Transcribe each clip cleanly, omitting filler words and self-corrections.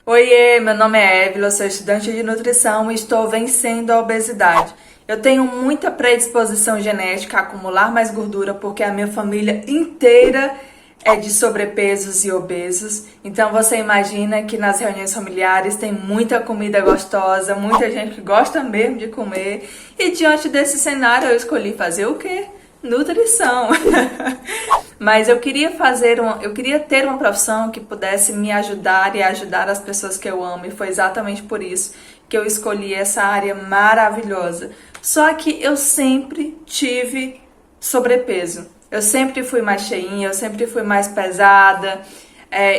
Oiê, meu nome é Évila, sou estudante de nutrição e estou vencendo a obesidade. Eu tenho muita predisposição genética a acumular mais gordura porque a minha família inteira é de sobrepesos e obesos. Então você imagina que nas reuniões familiares tem muita comida gostosa, muita gente que gosta mesmo de comer. E diante desse cenário eu escolhi fazer o quê? Nutrição. Mas eu queria ter uma profissão que pudesse me ajudar e ajudar as pessoas que eu amo, e foi exatamente por isso que eu escolhi essa área maravilhosa. Só que eu sempre tive sobrepeso. Eu sempre fui mais cheinha, eu sempre fui mais pesada.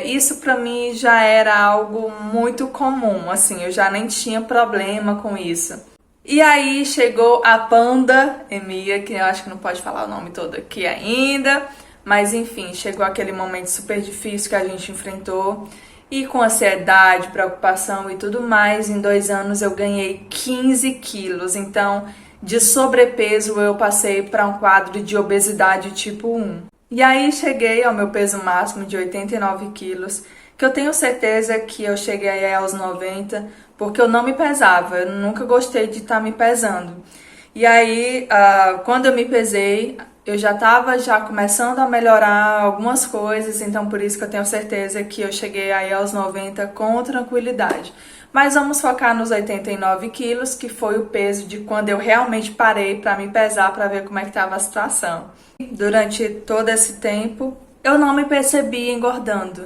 Isso pra mim já era algo muito comum, assim, eu já nem tinha problema com isso. E aí chegou a pandemia, que eu acho que não pode falar o nome todo aqui ainda, mas enfim, chegou aquele momento super difícil que a gente enfrentou, e com ansiedade, preocupação e tudo mais, em 2 anos eu ganhei 15 quilos, então de sobrepeso eu passei para um quadro de obesidade tipo 1. E aí cheguei ao meu peso máximo de 89 quilos, que eu tenho certeza que eu cheguei aos 90, porque eu não me pesava, eu nunca gostei de estar me pesando. E aí, quando eu me pesei, eu já estava começando a melhorar algumas coisas, então por isso que eu tenho certeza que eu cheguei aí aos 90 com tranquilidade. Mas vamos focar nos 89 quilos, que foi o peso de quando eu realmente parei para me pesar, para ver como é que estava a situação. Durante todo esse tempo, eu não me percebi engordando.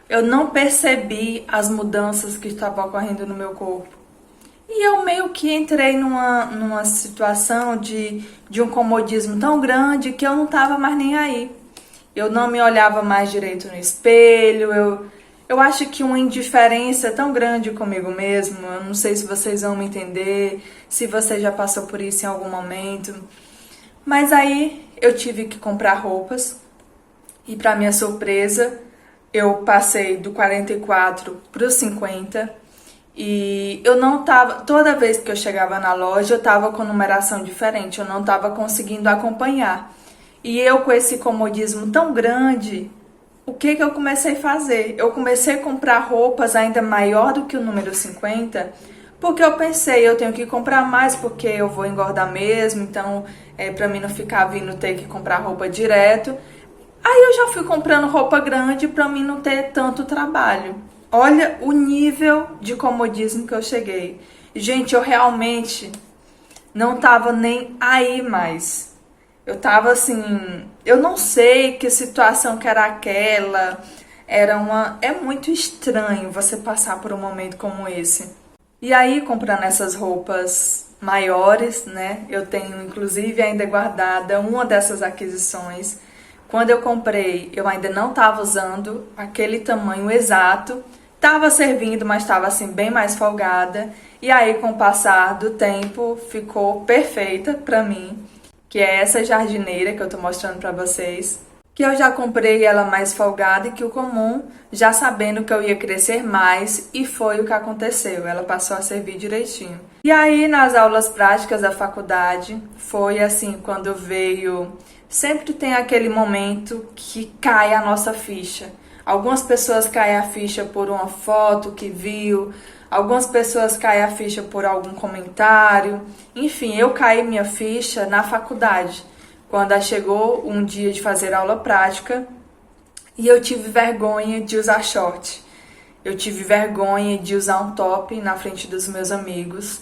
Eu não percebi as mudanças que estavam ocorrendo no meu corpo. E eu meio que entrei numa situação de um comodismo tão grande que eu não estava mais nem aí. Eu não me olhava mais direito no espelho, eu acho que uma indiferença tão grande comigo mesmo. Eu não sei se vocês vão me entender, se você já passou por isso em algum momento. Mas aí eu tive que comprar roupas e, para minha surpresa, eu passei do 44 para os 50 e eu não tava, toda vez que eu chegava na loja eu tava com numeração diferente, eu não tava conseguindo acompanhar. E eu, com esse comodismo tão grande, o que eu comecei a fazer? Eu comecei a comprar roupas ainda maior do que o número 50, porque eu pensei, eu tenho que comprar mais porque eu vou engordar mesmo, então pra mim não ficar vindo ter que comprar roupa direto. Aí eu já fui comprando roupa grande pra mim não ter tanto trabalho. Olha o nível de comodismo que eu cheguei. Gente, eu realmente não tava nem aí mais. Eu tava assim, eu não sei que situação que era aquela. É muito estranho você passar por um momento como esse. E aí, comprando essas roupas maiores, né? Eu tenho inclusive ainda guardada uma dessas aquisições. Quando eu comprei, eu ainda não estava usando aquele tamanho exato, estava servindo, mas estava assim bem mais folgada. E aí, com o passar do tempo, ficou perfeita para mim, que é essa jardineira que eu tô mostrando para vocês, que eu já comprei ela mais folgada que o comum, já sabendo que eu ia crescer mais, e foi o que aconteceu, ela passou a servir direitinho. E aí, nas aulas práticas da faculdade, foi assim, quando veio... Sempre tem aquele momento que cai a nossa ficha. Algumas pessoas caem a ficha por uma foto que viu, algumas pessoas caem a ficha por algum comentário. Enfim, eu caí minha ficha na faculdade, quando chegou um dia de fazer aula prática e eu tive vergonha de usar short. Eu tive vergonha de usar um top na frente dos meus amigos.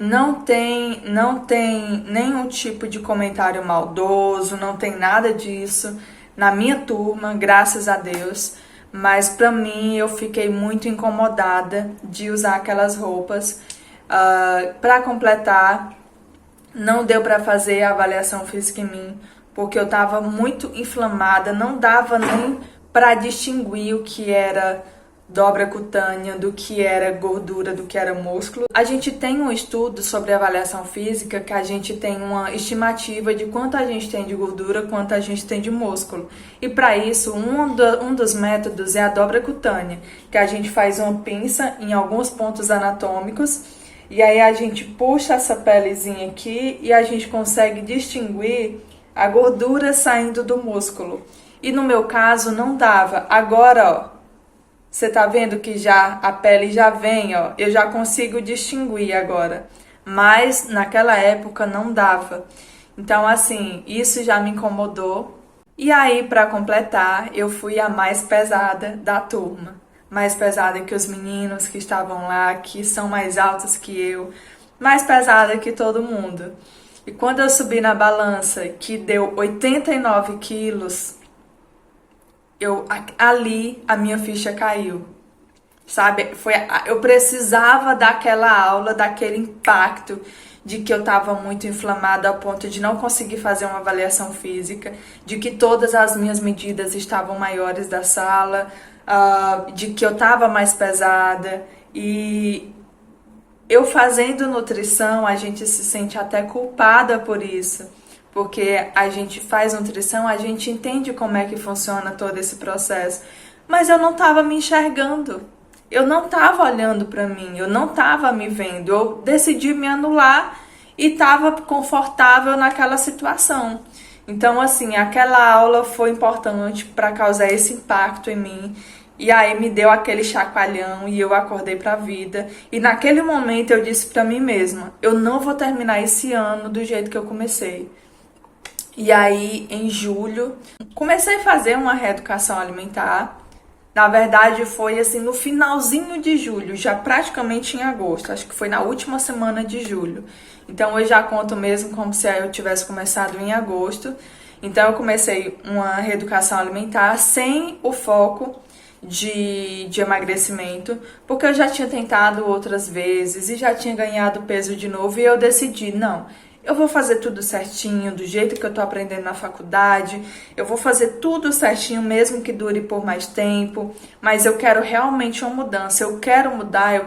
Não tem nenhum tipo de comentário maldoso, não tem nada disso na minha turma, graças a Deus. Mas pra mim, eu fiquei muito incomodada de usar aquelas roupas. Pra completar, não deu pra fazer a avaliação física em mim, porque eu tava muito inflamada, não dava nem pra distinguir o que era dobra cutânea, do que era gordura, do que era músculo. A gente tem um estudo sobre avaliação física que a gente tem uma estimativa de quanto a gente tem de gordura, quanto a gente tem de músculo. E para isso, um dos métodos é a dobra cutânea, que a gente faz uma pinça em alguns pontos anatômicos e aí a gente puxa essa pelezinha aqui e a gente consegue distinguir a gordura saindo do músculo. E no meu caso não dava. Agora, ó, Você tá vendo que já a pele já vem, ó, eu já consigo distinguir agora. Mas naquela época não dava. Então, assim, isso já me incomodou. E aí, para completar, eu fui a mais pesada da turma. Mais pesada que os meninos que estavam lá, que são mais altos que eu. Mais pesada que todo mundo. E quando eu subi na balança, que deu 89 quilos, ali a minha ficha caiu. Sabe? Eu precisava daquela aula, daquele impacto de que eu estava muito inflamada ao ponto de não conseguir fazer uma avaliação física, de que todas as minhas medidas estavam maiores da sala, de que eu estava mais pesada. E eu fazendo nutrição, a gente se sente até culpada por isso, porque a gente faz nutrição, a gente entende como é que funciona todo esse processo, mas eu não estava me enxergando. Eu não estava olhando para mim, eu não estava me vendo, eu decidi me anular e estava confortável naquela situação. Então, assim, aquela aula foi importante para causar esse impacto em mim. E aí me deu aquele chacoalhão e eu acordei para a vida. E naquele momento eu disse para mim mesma, eu não vou terminar esse ano do jeito que eu comecei. E aí, em julho, comecei a fazer uma reeducação alimentar. Na verdade, foi assim no finalzinho de julho, já praticamente em agosto. Acho que foi na última semana de julho. Então, eu já conto mesmo como se eu tivesse começado em agosto. Então, eu comecei uma reeducação alimentar sem o foco de emagrecimento, porque eu já tinha tentado outras vezes e já tinha ganhado peso de novo. E eu decidi, não, eu vou fazer tudo certinho, do jeito que eu tô aprendendo na faculdade. Eu vou fazer tudo certinho, mesmo que dure por mais tempo. Mas eu quero realmente uma mudança. Eu quero mudar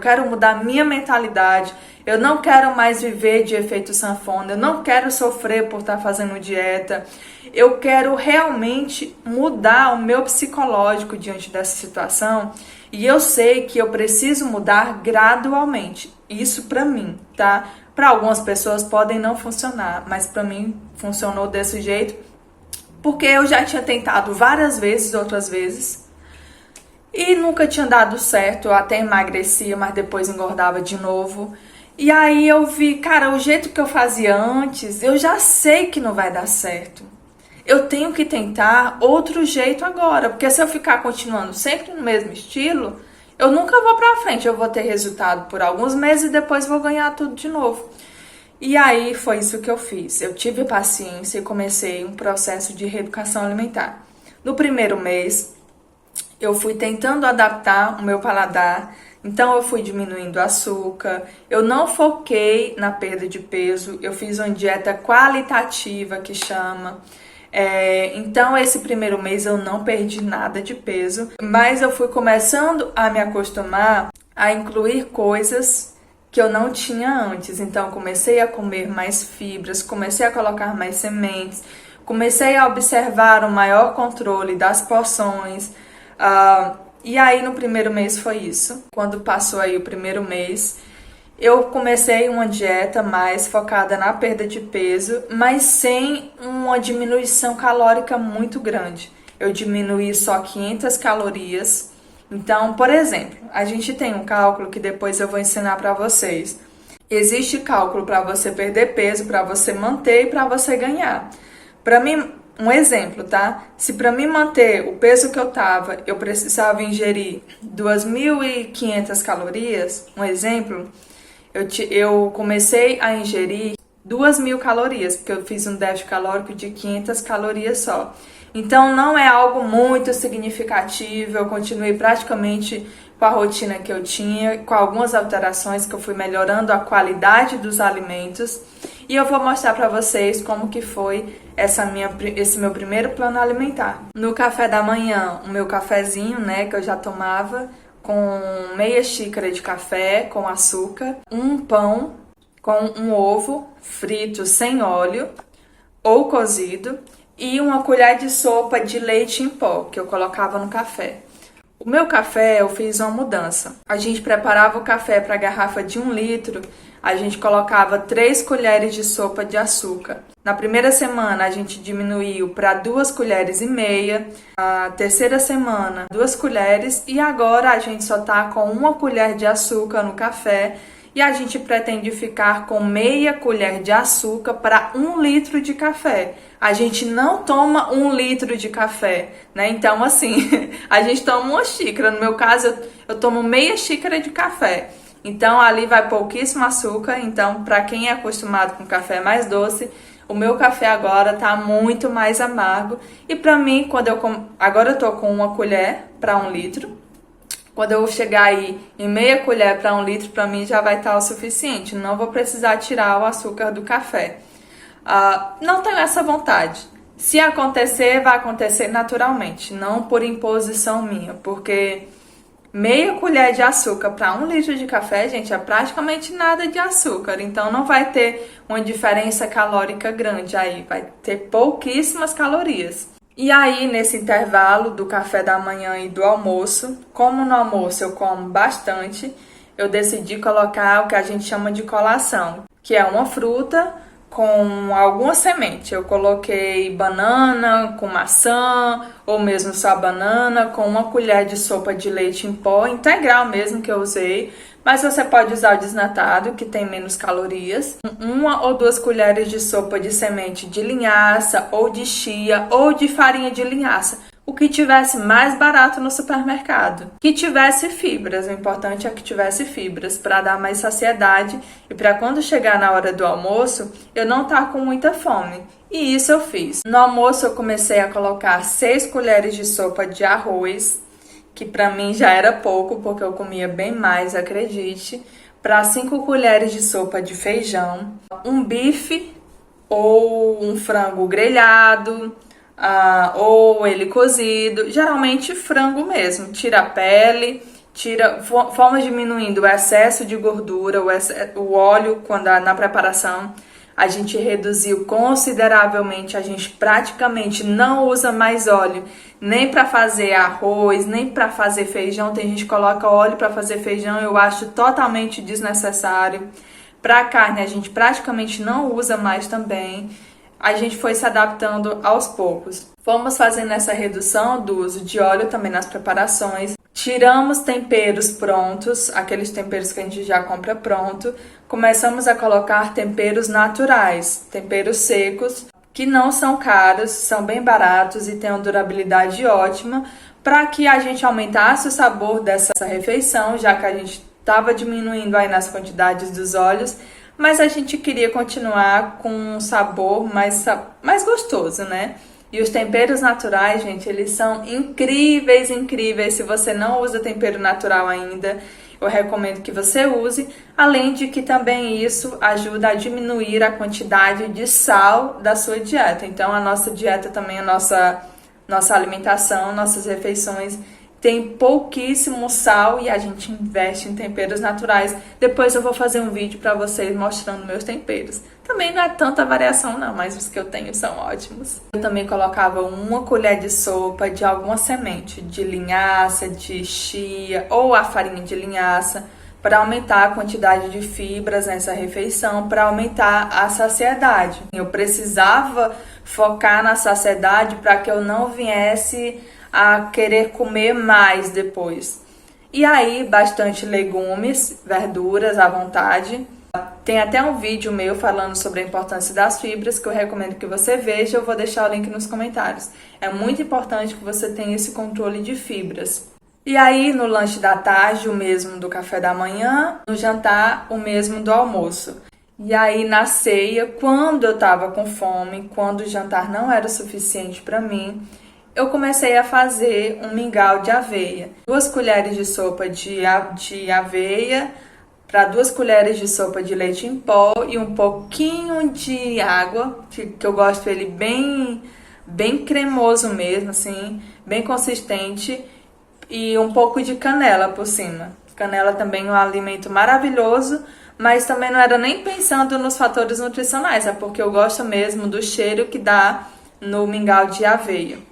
a minha mentalidade. Eu não quero mais viver de efeito sanfona. Eu não quero sofrer por estar fazendo dieta. Eu quero realmente mudar o meu psicológico diante dessa situação. E eu sei que eu preciso mudar gradualmente. Isso pra mim, tá? Para algumas pessoas podem não funcionar, mas para mim funcionou desse jeito, porque eu já tinha tentado várias vezes, outras vezes, e nunca tinha dado certo. Eu até emagrecia, mas depois engordava de novo. E aí eu vi, cara, o jeito que eu fazia antes, eu já sei que não vai dar certo. Eu tenho que tentar outro jeito agora, porque se eu ficar continuando sempre no mesmo estilo, eu nunca vou pra frente. Eu vou ter resultado por alguns meses e depois vou ganhar tudo de novo. E aí foi isso que eu fiz. Eu tive paciência e comecei um processo de reeducação alimentar. No primeiro mês, eu fui tentando adaptar o meu paladar. Então eu fui diminuindo o açúcar. Eu não foquei na perda de peso. Eu fiz uma dieta qualitativa, que chama. Então esse primeiro mês eu não perdi nada de peso, mas eu fui começando a me acostumar a incluir coisas que eu não tinha antes. Então comecei a comer mais fibras, comecei a colocar mais sementes, comecei a observar o maior controle das porções. E aí no primeiro mês foi isso. Quando passou aí o primeiro mês, eu comecei uma dieta mais focada na perda de peso, mas sem uma diminuição calórica muito grande. Eu diminuí só 500 calorias. Então, por exemplo, a gente tem um cálculo que depois eu vou ensinar para vocês. Existe cálculo para você perder peso, para você manter e para você ganhar. Para mim, um exemplo, tá? Se para mim manter o peso que eu tava, eu precisava ingerir 2.500 calorias, um exemplo, eu comecei a ingerir 2.000 calorias, porque eu fiz um déficit calórico de 500 calorias só. Então não é algo muito significativo, eu continuei praticamente com a rotina que eu tinha, com algumas alterações que eu fui melhorando a qualidade dos alimentos. E eu vou mostrar para vocês como que foi esse meu primeiro plano alimentar. No café da manhã, o meu cafezinho, né, que eu já tomava, com meia xícara de café com açúcar, um pão com um ovo frito sem óleo ou cozido e uma colher de sopa de leite em pó que eu colocava no café. O meu café eu fiz uma mudança. A gente preparava o café para a garrafa de 1 litro, a gente colocava 3 colheres de sopa de açúcar. Na primeira semana a gente diminuiu para 2,5 colheres. A terceira semana 2 colheres e agora a gente só tá com 1 colher de açúcar no café. E a gente pretende ficar com meia colher de açúcar para 1 litro de café. A gente não toma 1 litro de café, né? Então, assim, a gente toma uma xícara. No meu caso, eu tomo meia xícara de café. Então, ali vai pouquíssimo açúcar. Então, para quem é acostumado com café mais doce, o meu café agora tá muito mais amargo. E para mim, agora eu tô com 1 colher para 1 litro. Quando eu chegar aí em meia colher para 1 litro, para mim já vai estar o suficiente. Não vou precisar tirar o açúcar do café. Não tenho essa vontade. Se acontecer, vai acontecer naturalmente, não por imposição minha, porque meia colher de açúcar para 1 litro de café, gente, é praticamente nada de açúcar. Então não vai ter uma diferença calórica grande aí, vai ter pouquíssimas calorias. E aí, nesse intervalo do café da manhã e do almoço, como no almoço eu como bastante, eu decidi colocar o que a gente chama de colação, que é uma fruta com alguma semente. Eu coloquei banana com maçã, ou mesmo só banana, com 1 colher de sopa de leite em pó, integral mesmo que eu usei, mas você pode usar o desnatado, que tem menos calorias. 1 ou 2 colheres de sopa de semente de linhaça, ou de chia, ou de farinha de linhaça. O que tivesse mais barato no supermercado. Que tivesse fibras, o importante é que tivesse fibras, para dar mais saciedade e para quando chegar na hora do almoço, eu não estar com muita fome. E isso eu fiz. No almoço eu comecei a colocar 6 colheres de sopa de arroz, que para mim já era pouco, porque eu comia bem mais, acredite, para 5 colheres de sopa de feijão, um bife ou um frango grelhado, ou ele cozido, geralmente frango mesmo, tira a pele, vamos diminuindo o excesso de gordura, o óleo na preparação. A gente reduziu consideravelmente, a gente praticamente não usa mais óleo, nem para fazer arroz, nem para fazer feijão. Tem gente que coloca óleo para fazer feijão, eu acho totalmente desnecessário. Para carne a gente praticamente não usa mais também. A gente foi se adaptando aos poucos. Fomos fazendo essa redução do uso de óleo também nas preparações. Tiramos temperos prontos, aqueles temperos que a gente já compra pronto. Começamos a colocar temperos naturais, temperos secos, que não são caros, são bem baratos e têm uma durabilidade ótima, para que a gente aumentasse o sabor dessa refeição, já que a gente estava diminuindo aí nas quantidades dos óleos, mas a gente queria continuar com um sabor mais gostoso, né? E os temperos naturais, gente, eles são incríveis, incríveis. Se você não usa tempero natural ainda, eu recomendo que você use. Além de que também isso ajuda a diminuir a quantidade de sal da sua dieta. Então, a nossa dieta também, a nossa alimentação, nossas refeições tem pouquíssimo sal e a gente investe em temperos naturais. Depois eu vou fazer um vídeo para vocês mostrando meus temperos. Também não é tanta variação não, mas os que eu tenho são ótimos. Eu também colocava 1 colher de sopa de alguma semente, de linhaça, de chia ou a farinha de linhaça, para aumentar a quantidade de fibras nessa refeição, para aumentar a saciedade. Eu precisava focar na saciedade para que eu não viesse a querer comer mais depois. E aí, bastante legumes, verduras à vontade. Tem até um vídeo meu falando sobre a importância das fibras, que eu recomendo que você veja, eu vou deixar o link nos comentários. É muito importante que você tenha esse controle de fibras. E aí, no lanche da tarde, o mesmo do café da manhã, no jantar, o mesmo do almoço. E aí, na ceia, quando eu tava com fome, quando o jantar não era o suficiente para mim, eu comecei a fazer um mingau de aveia. 2 colheres de sopa de aveia para 2 colheres de sopa de leite em pó e um pouquinho de água, que eu gosto ele bem cremoso mesmo, assim, bem consistente, e um pouco de canela por cima. Canela também é um alimento maravilhoso, mas também não era nem pensando nos fatores nutricionais, é porque eu gosto mesmo do cheiro que dá no mingau de aveia.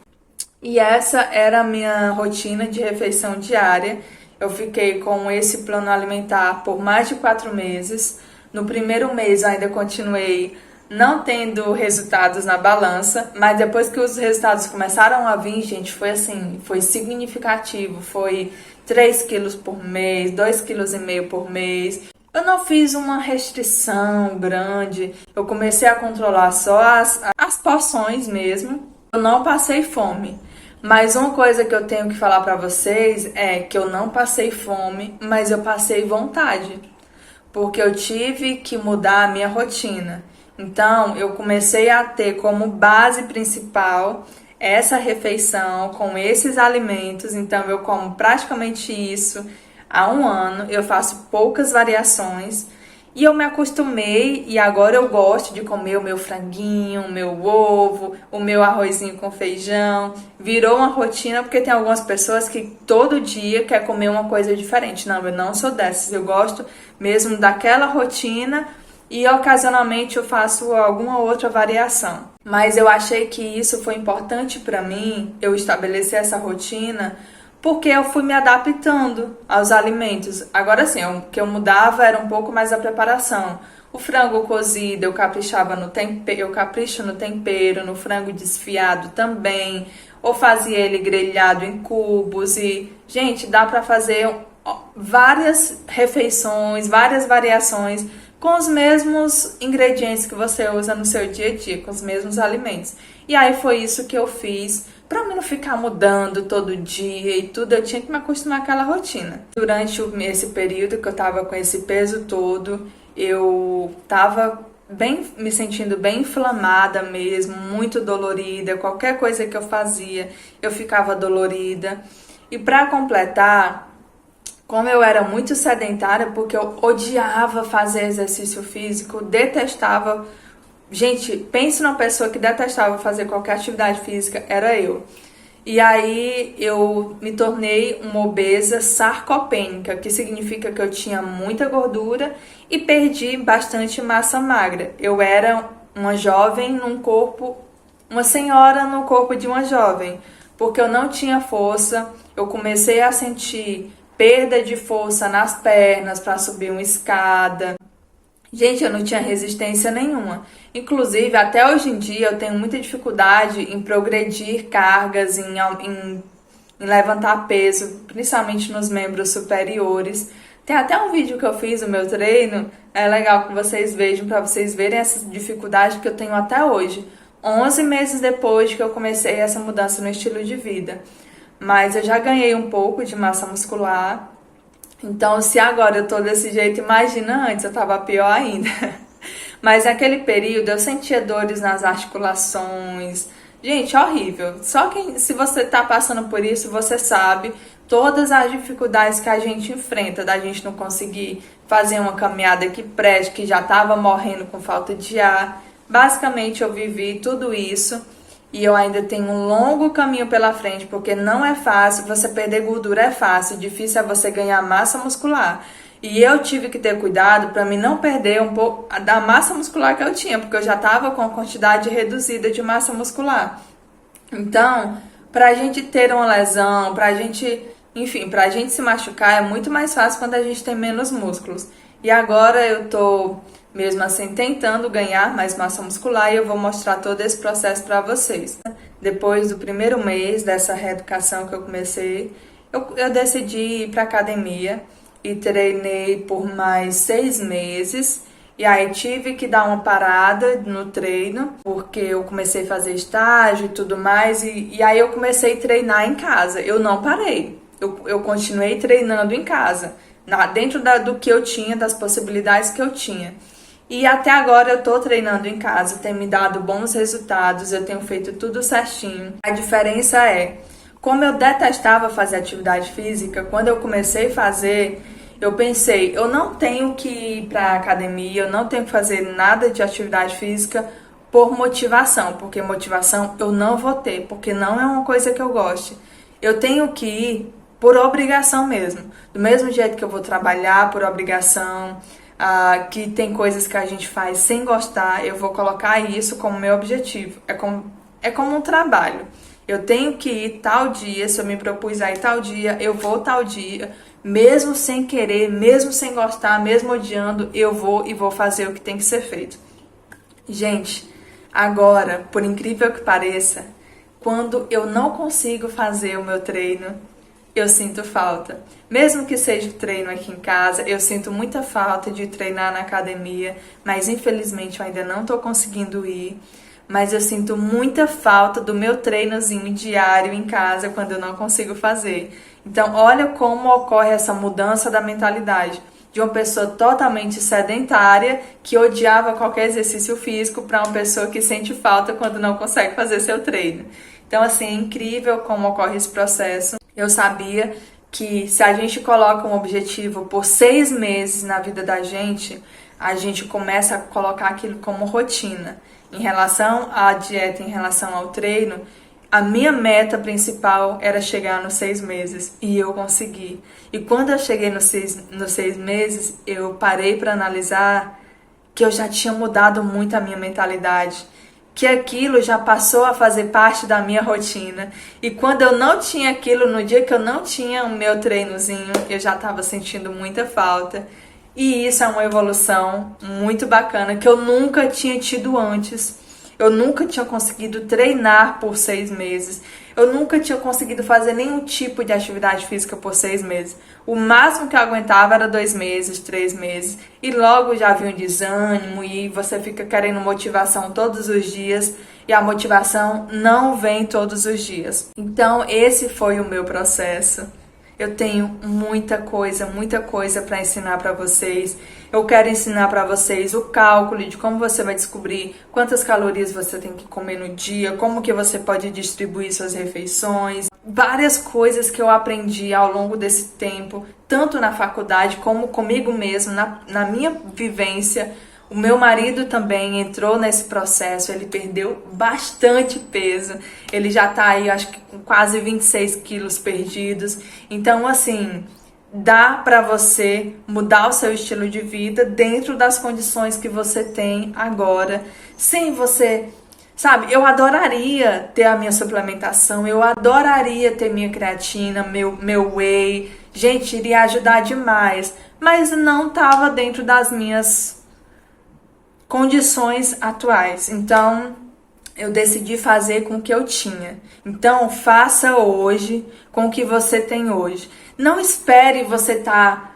E essa era a minha rotina de refeição diária. Eu fiquei com esse plano alimentar por mais de 4 meses. No primeiro mês eu ainda continuei não tendo resultados na balança, mas depois que os resultados começaram a vir, gente, foi assim, foi significativo. Foi 3 quilos por mês, 2,5 quilos por mês. Eu não fiz uma restrição grande, eu comecei a controlar só as porções mesmo. Eu não passei fome. Mas uma coisa que eu tenho que falar pra vocês é que eu não passei fome, mas eu passei vontade, porque eu tive que mudar a minha rotina. Então, eu comecei a ter como base principal essa refeição com esses alimentos. Então, eu como praticamente isso há um ano. Eu faço poucas variações e eu me acostumei e agora eu gosto de comer o meu franguinho, o meu ovo, o meu arrozinho com feijão. Virou uma rotina porque tem algumas pessoas que todo dia quer comer uma coisa diferente. Não, eu não sou dessas. Eu gosto mesmo daquela rotina e ocasionalmente eu faço alguma outra variação. Mas eu achei que isso foi importante para mim, eu estabelecer essa rotina, porque eu fui me adaptando aos alimentos. Agora sim, o que eu mudava era um pouco mais a preparação. O frango cozido, eu caprichava no tempero, eu capricho no tempero, no frango desfiado também, ou fazia ele grelhado em cubos e, gente, dá para fazer várias refeições, várias variações com os mesmos ingredientes que você usa no seu dia a dia, com os mesmos alimentos. E aí foi isso que eu fiz. Pra mim não ficar mudando todo dia e tudo, eu tinha que me acostumar com aquela rotina. Durante esse período que eu tava com esse peso todo, eu tava me sentindo bem inflamada mesmo, muito dolorida. Qualquer coisa que eu fazia, eu ficava dolorida. E pra completar, como eu era muito sedentária, porque eu odiava fazer exercício físico, detestava. Gente, pense numa pessoa que detestava fazer qualquer atividade física, era eu. E aí eu me tornei uma obesa sarcopênica, que significa que eu tinha muita gordura e perdi bastante massa magra. Eu era uma jovem num corpo, uma senhora no corpo de uma jovem, porque eu não tinha força, eu comecei a sentir perda de força nas pernas para subir uma escada. Gente, eu não tinha resistência nenhuma. Inclusive, até hoje em dia, eu tenho muita dificuldade em progredir cargas, em levantar peso, principalmente nos membros superiores. Tem até um vídeo que eu fiz do meu treino, é legal que vocês vejam, para vocês verem essa dificuldade que eu tenho até hoje, 11 meses depois que eu comecei essa mudança no estilo de vida. Mas eu já ganhei um pouco de massa muscular. Então, se agora eu tô desse jeito, imagina antes, eu tava pior ainda. Mas naquele período eu sentia dores nas articulações. Gente, horrível. Só que se você tá passando por isso, você sabe todas as dificuldades que a gente enfrenta, da gente não conseguir fazer uma caminhada que preste, que já tava morrendo com falta de ar. Basicamente, eu vivi tudo isso. E eu ainda tenho um longo caminho pela frente, porque não é fácil, você perder gordura é fácil, difícil é você ganhar massa muscular. E eu tive que ter cuidado para mim não perder um pouco da massa muscular que eu tinha, porque eu já estava com a quantidade reduzida de massa muscular. Então, para a gente ter uma lesão, para a gente, enfim, para a gente se machucar é muito mais fácil quando a gente tem menos músculos. E agora eu tô mesmo assim tentando ganhar mais massa muscular e eu vou mostrar todo esse processo para vocês. Depois do primeiro mês dessa reeducação que eu comecei, eu decidi ir para academia e treinei por mais 6 meses. E aí tive que dar uma parada no treino, porque eu comecei a fazer estágio e tudo mais, e aí eu comecei a treinar em casa. Eu não parei, eu continuei treinando em casa, dentro do que eu tinha, das possibilidades que eu tinha. E até agora eu tô treinando em casa, tem me dado bons resultados, eu tenho feito tudo certinho. A diferença é, como eu detestava fazer atividade física, quando eu comecei a fazer, eu pensei, eu não tenho que ir pra academia, eu não tenho que fazer nada de atividade física por motivação, porque motivação eu não vou ter, porque não é uma coisa que eu goste. Eu tenho que ir por obrigação mesmo, do mesmo jeito que eu vou trabalhar por obrigação, que tem coisas que a gente faz sem gostar, eu vou colocar isso como meu objetivo. É como um trabalho. Eu tenho que ir tal dia, se eu me propus a ir tal dia, eu vou tal dia, mesmo sem querer, mesmo sem gostar, mesmo odiando, eu vou e vou fazer o que tem que ser feito. Gente, agora, por incrível que pareça, quando eu não consigo fazer o meu treino, eu sinto falta. Mesmo que seja treino aqui em casa, eu sinto muita falta de treinar na academia, mas infelizmente eu ainda não estou conseguindo ir. Mas eu sinto muita falta do meu treinozinho diário em casa quando eu não consigo fazer. Então, olha como ocorre essa mudança da mentalidade de uma pessoa totalmente sedentária que odiava qualquer exercício físico para uma pessoa que sente falta quando não consegue fazer seu treino. Então, assim, é incrível como ocorre esse processo. Eu sabia que se a gente coloca um objetivo por 6 meses na vida da gente, a gente começa a colocar aquilo como rotina. Em relação à dieta, em relação ao treino, a minha meta principal era chegar nos 6 meses e eu consegui. E quando eu cheguei nos 6 meses, eu parei para analisar que eu já tinha mudado muito a minha mentalidade, que aquilo já passou a fazer parte da minha rotina. E quando eu não tinha aquilo, no dia que eu não tinha o meu treinozinho, eu já estava sentindo muita falta. E isso é uma evolução muito bacana que eu nunca tinha tido antes. Eu nunca tinha conseguido treinar por 6 meses. Eu nunca tinha conseguido fazer nenhum tipo de atividade física por 6 meses. O máximo que eu aguentava era 2 meses, 3 meses. E logo já vinha um desânimo e você fica querendo motivação todos os dias. E a motivação não vem todos os dias. Então esse foi o meu processo. Eu tenho muita coisa para ensinar para vocês. Eu quero ensinar para vocês o cálculo de como você vai descobrir quantas calorias você tem que comer no dia, como que você pode distribuir suas refeições. Várias coisas que eu aprendi ao longo desse tempo, tanto na faculdade como comigo mesmo, na minha vivência. O meu marido também entrou nesse processo, ele perdeu bastante peso, ele já tá aí, acho que com quase 26 quilos perdidos. Então, assim, dá pra você mudar o seu estilo de vida dentro das condições que você tem agora, sem você... Sabe, eu adoraria ter a minha suplementação, eu adoraria ter minha creatina, meu whey, gente, iria ajudar demais, mas não tava dentro das minhas condições atuais. Então, eu decidi fazer com o que eu tinha. Então, faça hoje com o que você tem hoje. Não espere você tá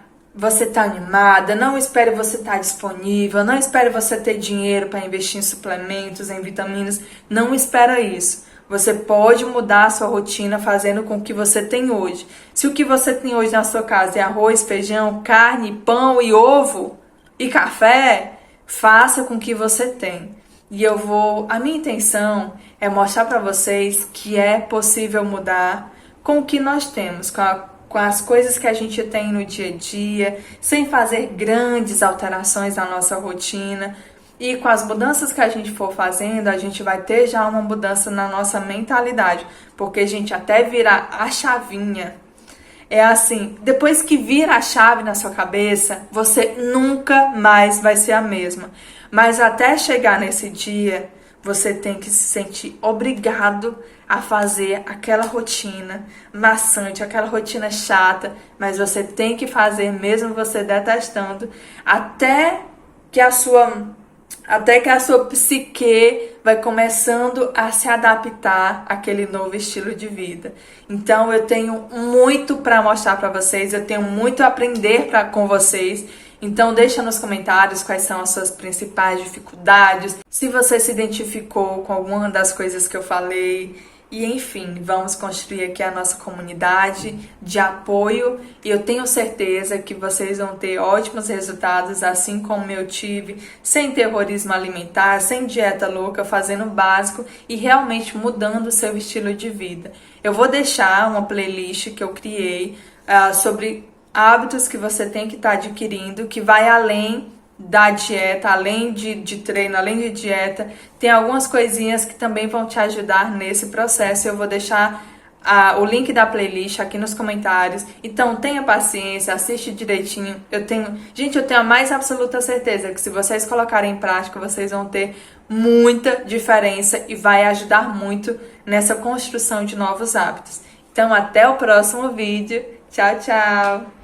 animada, não espere você estar disponível, não espere você ter dinheiro para investir em suplementos, em vitaminas. Não espera isso. Você pode mudar a sua rotina fazendo com o que você tem hoje. Se o que você tem hoje na sua casa é arroz, feijão, carne, pão e ovo e café, faça com o que você tem. E a minha intenção é mostrar para vocês que é possível mudar com o que nós temos, com as coisas que a gente tem no dia a dia, sem fazer grandes alterações na nossa rotina. E com as mudanças que a gente for fazendo, a gente vai ter já uma mudança na nossa mentalidade, porque a gente até virar a chavinha. É assim, depois que vira a chave na sua cabeça, você nunca mais vai ser a mesma. Mas até chegar nesse dia, você tem que se sentir obrigado a fazer aquela rotina maçante, aquela rotina chata, mas você tem que fazer mesmo você detestando, até que a sua psique vai começando a se adaptar àquele novo estilo de vida. Então eu tenho muito para mostrar para vocês, eu tenho muito a aprender com vocês. Então deixa nos comentários quais são as suas principais dificuldades, se você se identificou com alguma das coisas que eu falei. E enfim, vamos construir aqui a nossa comunidade de apoio e eu tenho certeza que vocês vão ter ótimos resultados, assim como eu tive, sem terrorismo alimentar, sem dieta louca, fazendo o básico e realmente mudando o seu estilo de vida. Eu vou deixar uma playlist que eu criei sobre hábitos que você tem que estar adquirindo, que vai além da dieta, além de treino, além de dieta, tem algumas coisinhas que também vão te ajudar nesse processo. Eu vou deixar o link da playlist aqui nos comentários. Então tenha paciência, assiste direitinho. Eu tenho a mais absoluta certeza que se vocês colocarem em prática, vocês vão ter muita diferença e vai ajudar muito nessa construção de novos hábitos. Então, até o próximo vídeo. Tchau, tchau!